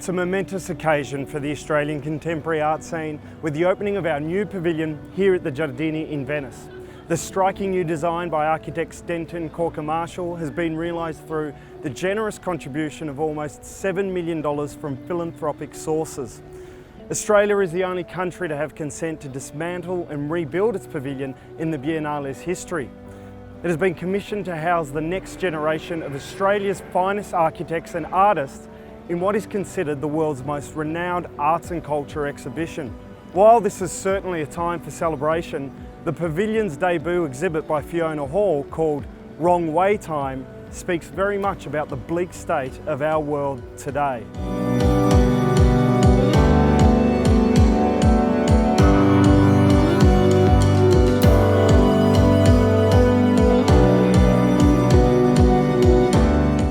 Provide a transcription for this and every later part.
It's a momentous occasion for the Australian contemporary art scene with the opening of our new pavilion here at the Giardini in Venice. The striking new design by architects Denton Corker Marshall has been realised through the generous contribution of almost $7 million from philanthropic sources. Australia is the only country to have consent to dismantle and rebuild its pavilion in the Biennale's history. It has been commissioned to house the next generation of Australia's finest architects and artists in what is considered the world's most renowned arts and culture exhibition. While this is certainly a time for celebration, the pavilion's debut exhibit by Fiona Hall, called Wrong Way Time, speaks very much about the bleak state of our world today.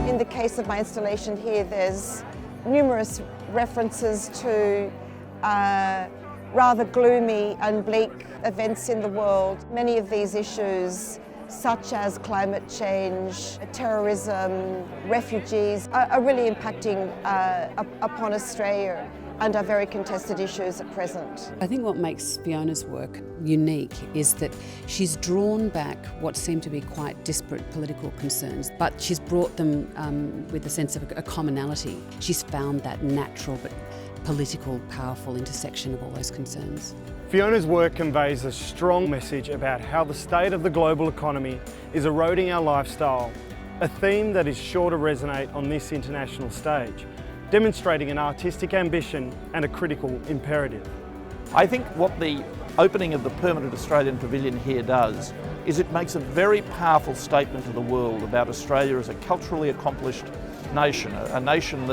In the case of my installation here, there's numerous references to rather gloomy and bleak events in the world. Many of these issues, such as climate change, terrorism, refugees, are really impacting upon Australia and are very contested issues at present. I think what makes Fiona's work unique is that she's drawn back what seem to be quite disparate political concerns, but she's brought them with a sense of a commonality. She's found that natural but political, powerful intersection of all those concerns. Fiona's work conveys a strong message about how the state of the global economy is eroding our lifestyle, a theme that is sure to resonate on this international stage, demonstrating an artistic ambition and a critical imperative. I think what the opening of the permanent Australian Pavilion here does is it makes a very powerful statement to the world about Australia as a culturally accomplished nation, a nation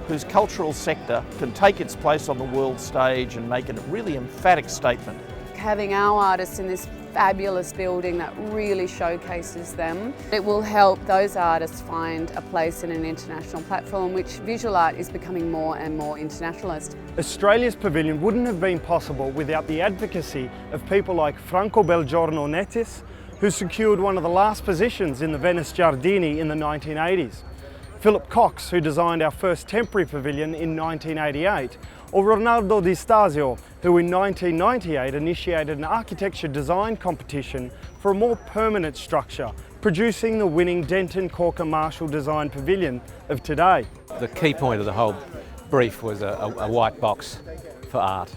whose cultural sector can take its place on the world stage and make a really emphatic statement. Having our artists in this fabulous building that really showcases them, it will help those artists find a place in an international platform, which visual art is becoming more and more internationalist. Australia's pavilion wouldn't have been possible without the advocacy of people like Franco Belgiorno Nettis, who secured one of the last positions in the Venice Giardini in the 1980s. Philip Cox, who designed our first temporary pavilion in 1988, or Ronaldo Di Stasio, who in 1998 initiated an architecture design competition for a more permanent structure, producing the winning Denton Corker Marshall design pavilion of today. The key point of the whole brief was a white box for art,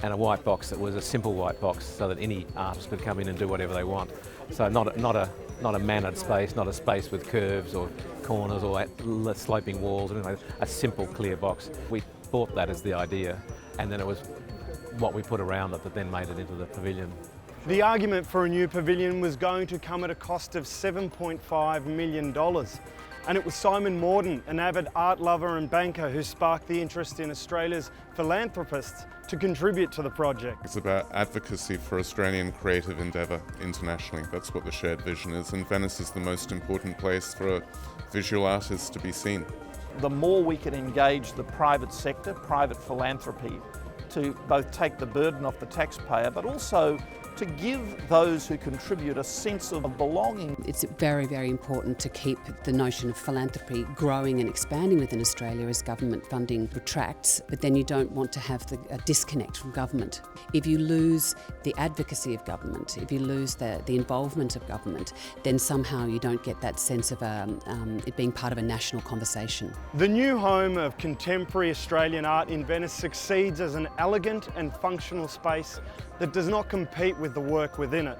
and a white box that was a simple white box so that any artist could come in and do whatever they want. So not a mannered space, not a space with curves or corners or sloping walls, a simple clear box. We thought that as the idea, and then it was what we put around it that then made it into the pavilion. The argument for a new pavilion was going to come at a cost of $7.5 million. And it was Simon Morden, an avid art lover and banker, who sparked the interest in Australia's philanthropists to contribute to the project. It's about advocacy for Australian creative endeavour internationally. That's what the shared vision is, and Venice is the most important place for a visual artist to be seen. The more we can engage the private sector, private philanthropy, to both take the burden off the taxpayer, but also to give those who contribute a sense of belonging. It's very, very important to keep the notion of philanthropy growing and expanding within Australia as government funding retracts, but then you don't want to have a disconnect from government. If you lose the advocacy of government, if you lose the involvement of government, then somehow you don't get that sense of it being part of a national conversation. The new home of contemporary Australian art in Venice succeeds as an elegant and functional space that does not compete with the work within it.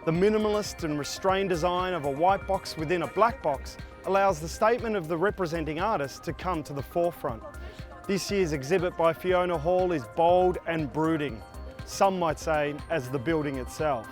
The minimalist and restrained design of a white box within a black box allows the statement of the representing artist to come to the forefront. This year's exhibit by Fiona Hall is bold and brooding, some might say as the building itself.